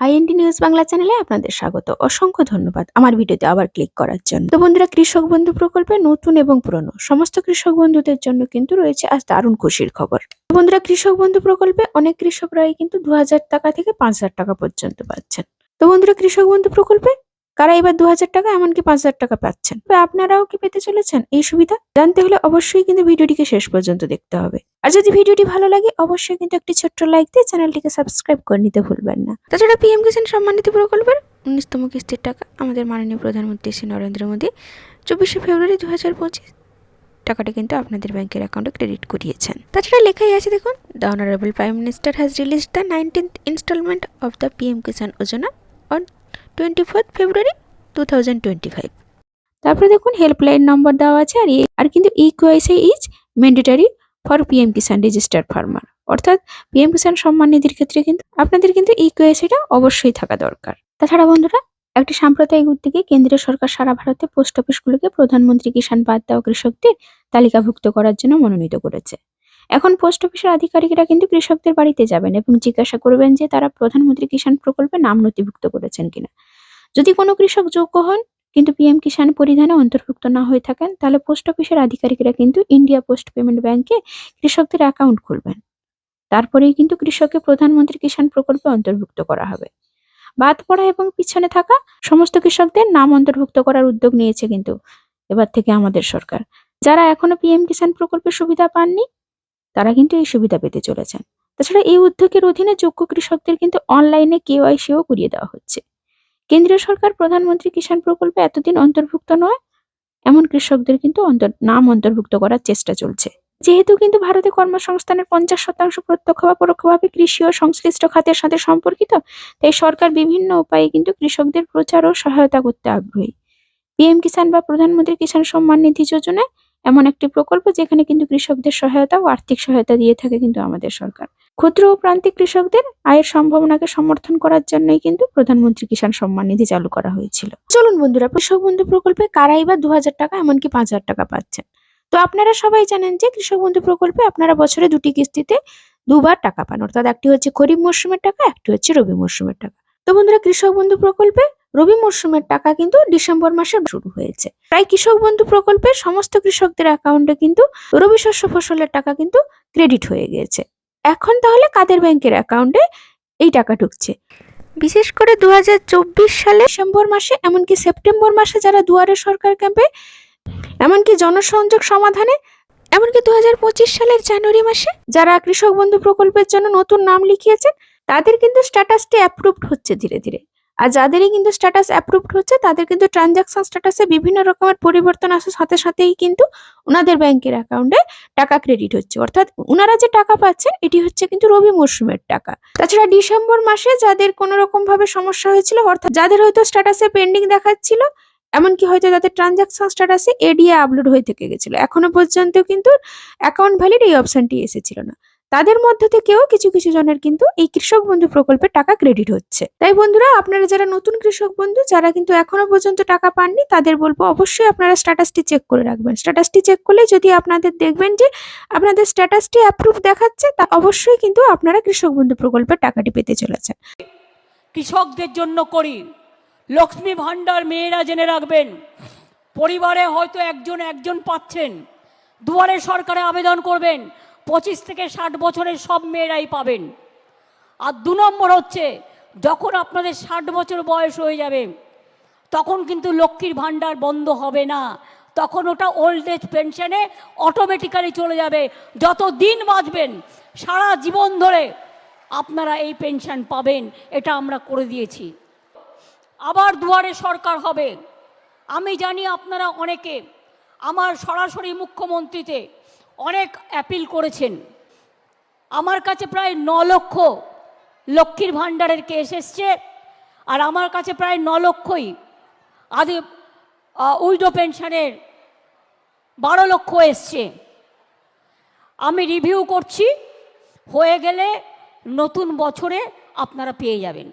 IND news Bangla চ্যানেলে আপনাদের স্বাগত। অসংখ্য ধন্যবাদ আমার ভিডিওতে আবার ক্লিক করার জন্য। তো বন্ধুরা, কৃষক বন্ধু প্রকল্পে নতুন এবং পুরনো সমস্ত কৃষক বন্ধুদের জন্য কিন্তু রয়েছে আজ দারুণ খুশির খবর। তো বন্ধুরা, কৃষক বন্ধু প্রকল্পে অনেক কৃষকরাই কিন্তু 2000 টাকা থেকে 5000 টাকা পর্যন্ত পাচ্ছেন। তো বন্ধুরা, কৃষক বন্ধু প্রকল্পে কারা এবার 2000 টাকা এমনকি 5000 টাকা পাচ্ছেন? তো আপনারাও কি পেতে চলেছেন এই সুবিধা? জানতে হলে অবশ্যই কিন্তু ভিডিওটিকে শেষ পর্যন্ত দেখতে হবে। আর যদি ভিডিওটি ভালো লাগে অবশ্যই কিন্তু একটি ছোট্ট লাইক দিয়ে চ্যানেলটিকে সাবস্ক্রাইব করে নিতে ভুলবেন না। তাছাড়া পিএম কিষাণ সম্মান নিধি প্রকল্পের 19তম কিস্তির টাকা আমাদের মাননীয় প্রধানমন্ত্রী শ্রী নরেন্দ্র মোদী 24শে ফেব্রুয়ারি 2025 টাকাটা কিন্তু আপনাদের ব্যাংকের অ্যাকাউন্টে ক্রেডিট করিয়েছেন। তাছাড়া লেখাই আছে দেখুন, the honourable prime minister has released the 19th instalment of the PM Kisan Yojana on 24th February 2025। তারপরে দেখুন হেল্পলাইন নম্বর দেওয়া আছে আর কিন্তু eKYC is mandatory for PM Kisan registered farmer, অর্থাৎ পিএম কিষাণ সম্মান নিধির ক্ষেত্রে কিন্তু আপনাদের কিন্তু ইকেওয়াইসিটা অবশ্যই থাকা দরকার। তাছাড়া বন্ধুরা, একটি সাম্প্রদায়িক উদ্যোগে কেন্দ্রীয় সরকার সারা ভারতে পোস্ট অফিসগুলোকে প্রধানমন্ত্রী কিষাণ বাদ দেওয়া কৃষকদের তালিকাভুক্ত করার জন্য মনোনীত করেছে। এখন পোস্ট অফিসের আধিকারিকরা কিন্তু কৃষকদের বাড়িতে যাবেন এবং জিজ্ঞাসা করবেন যে তারা প্রধানমন্ত্রী কিষাণ প্রকল্পে নাম নথিভুক্ত করেছেন কিনা। যদি কোনো কৃষক যোগ্য হন কিন্তু পিএম কিষাণ পরিধানে অন্তর্ভুক্ত না হয়ে থাকেন, তাহলে পোস্ট অফিসের আধিকারিকরা কিন্তু ইন্ডিয়া পোস্ট পেমেন্ট ব্যাংকে কৃষকদের অ্যাকাউন্ট খুলবেন। তারপরেই কিন্তু কৃষককে প্রধানমন্ত্রী কিষাণ প্রকল্পে অন্তর্ভুক্ত করা হবে। বাদ পড়া এবং পিছনে থাকা সমস্ত কৃষকদের নাম অন্তর্ভুক্ত করার উদ্যোগ নিয়েছে কিন্তু এবার থেকে আমাদের সরকার। যারা এখনো পিএম কিষাণ প্রকল্পের সুবিধা পাননি তারা কিন্তু এই সুবিধা পেতে চলেছেন। তাছাড়া এই উদ্যোগের অধীনে যোগ্য কৃষকদের কিন্তু অনলাইনে কেওয়াইসিও করিয়ে দেওয়া হচ্ছে। কেন্দ্রীয় সরকার প্রধানমন্ত্রী কিষাণ প্রকল্পে এতদিন অন্তর্ভুক্ত নয় এমন কৃষকদের কিন্তু নাম অন্তর্ভুক্ত করার চেষ্টা চলছে। যেহেতু কিন্তু ভারতে কর্মসংস্থানের 50% প্রত্যক্ষ বা পরোক্ষভাবে কৃষি ও সংশ্লিষ্ট খাতের সাথে সম্পর্কিত, তাই সরকার বিভিন্ন উপায়ে কিন্তু কৃষকদের প্রচার ও সহায়তা করতে আগ্রহী। পিএম কিষাণ বা প্রধানমন্ত্রী কিষাণ সম্মান নিধি যোজনায় এমন একটি প্রকল্প যেখানে কিন্তু কৃষকদের সহায়তা ও আর্থিক সহায়তা দিয়ে থাকে কিন্তু আমাদের সরকার। ক্ষুদ্র ও প্রান্তিক কৃষকদের আয়ের সম্ভাবনাকে সমর্থন করার জন্যই কিন্তু প্রধানমন্ত্রী কিষাণ সম্মান নিধি চালু করা হয়েছিল। চলুন বন্ধুরা, কৃষক বন্ধু প্রকল্পে কারাই বা 2000 টাকা এমনকি 5000 টাকা পাচ্ছেন। তো আপনারা সবাই জানেন যে কৃষক বন্ধু প্রকল্পে আপনারা বছরে 2টি কিস্তিতে 2বার টাকা পান, অর্থাৎ একটি হচ্ছে খরিফ মরশুমের টাকা, একটি হচ্ছে রবি মরশুমের টাকা। তো বন্ধুরা, কৃষক বন্ধু প্রকল্পে রবি মরশুমের টাকা কিন্তু ডিসেম্বর মাসে শুরু হয়েছে। প্রায় কৃষক বন্ধু প্রকল্পের সমস্ত কৃষকদের অ্যাকাউন্টে কিন্তু রবি শস্য ফসলের টাকা কিন্তু ক্রেডিট হয়ে গিয়েছে। এখন তাহলে কাদের ব্যাংকের অ্যাকাউন্টে এই টাকা ঢুকছে? বিশেষ করে 2024 সালে ডিসেম্বর মাসে এমনকি সেপ্টেম্বর মাসে যারা দুয়ারে সরকার ক্যাম্পে এমনকি জনসংযোগ সমাধানে, এমনকি 2025 সালের জানুয়ারি মাসে যারা কৃষক বন্ধু প্রকল্পের জন্য নতুন নাম লিখিয়েছেন তাদের কিন্তু স্ট্যাটাসটি অ্যাপ্রুভড হচ্ছে ধীরে ধীরে। আর যাদেরই কিন্তু স্ট্যাটাস অ্যাপ্রুভড হচ্ছে তাদের কিন্তু ট্রানজাকশন স্ট্যাটাসে বিভিন্ন রকমের পরিবর্তন আসার সাথে সাথেই কিন্তু ওনাদের ব্যাংকের অ্যাকাউন্টে টাকা ক্রেডিট হচ্ছে, অর্থাৎ ওনারা যে টাকা পাচ্ছেন এটি হচ্ছে কিন্তু রবি মরশুমের টাকা। তাছাড়া ডিসেম্বর মাসে যাদের কোনো রকম ভাবে সমস্যা হয়েছিল, অর্থাৎ যাদের হয়তো স্ট্যাটাসে পেন্ডিং দেখাচ্ছিল, এমনকি হয়তো তাদের ট্রানজাকশন স্ট্যাটাসে এডিএ আপলোড হয়ে থেকে গেছিল, এখনো পর্যন্ত কিন্তু অ্যাকাউন্ট ভ্যালিড এই অপশনটি এসেছিল না, তাদের মধ্যে থেকেও কিছু কিছু জনের কিন্তু এই কৃষক বন্ধু প্রকল্পে টাকা ক্রেডিট হচ্ছে। তাই বন্ধুরা, আপনারা যারা নতুন কৃষক বন্ধু যারা কিন্তু এখনো পর্যন্ত টাকা পাননি তাদের বলবো অবশ্যই আপনারা স্ট্যাটাসটি চেক করে রাখবেন। স্ট্যাটাসটি চেক করলে যদি আপনাদের দেখবেন যে আপনাদের স্ট্যাটাসটি অ্যাপ্রুভ দেখাচ্ছে, তা অবশ্যই কিন্তু আপনারা কৃষক বন্ধু প্রকল্পের টাকাটি পেতে চলেছেন। কৃষকদের জন্য করি লক্ষ্মী ভান্ডার, মেয়েরা জেনে রাখবেন, পরিবারে হয়তো একজন পাচ্ছেন, দুয়ারে সরকারে আবেদন করবেন, 25 থেকে 60 বছরের সব মেয়েরাই পাবেন। আর 2 নম্বর হচ্ছে, যখন আপনাদের 60 বছর বয়স হয়ে যাবে তখন কিন্তু লক্ষ্মীর ভান্ডার বন্ধ হবে না, তখন ওটা ওল্ড এজ পেনশনে অটোমেটিক্যালি চলে যাবে। যত দিন বাঁচবেন সারা জীবন ধরে আপনারা এই পেনশন পাবেন, এটা আমরা করে দিয়েছি। আবার দুয়ারে সরকার হবে। আমি জানি আপনারা অনেকে আমার সরাসরি মুখ্যমন্ত্রীতে অনেক অ্যাপিল করেছেন। আমার কাছে প্রায় 9 লক্ষ লক্ষ্মীর ভাণ্ডারের কেস এসছে, আর আমার কাছে প্রায় 9 লক্ষই আদি উইডো পেনশনের 12 লক্ষ এসছে। আমি রিভিউ করছি, হয়ে গেলে নতুন বছরে আপনারা পেয়ে যাবেন।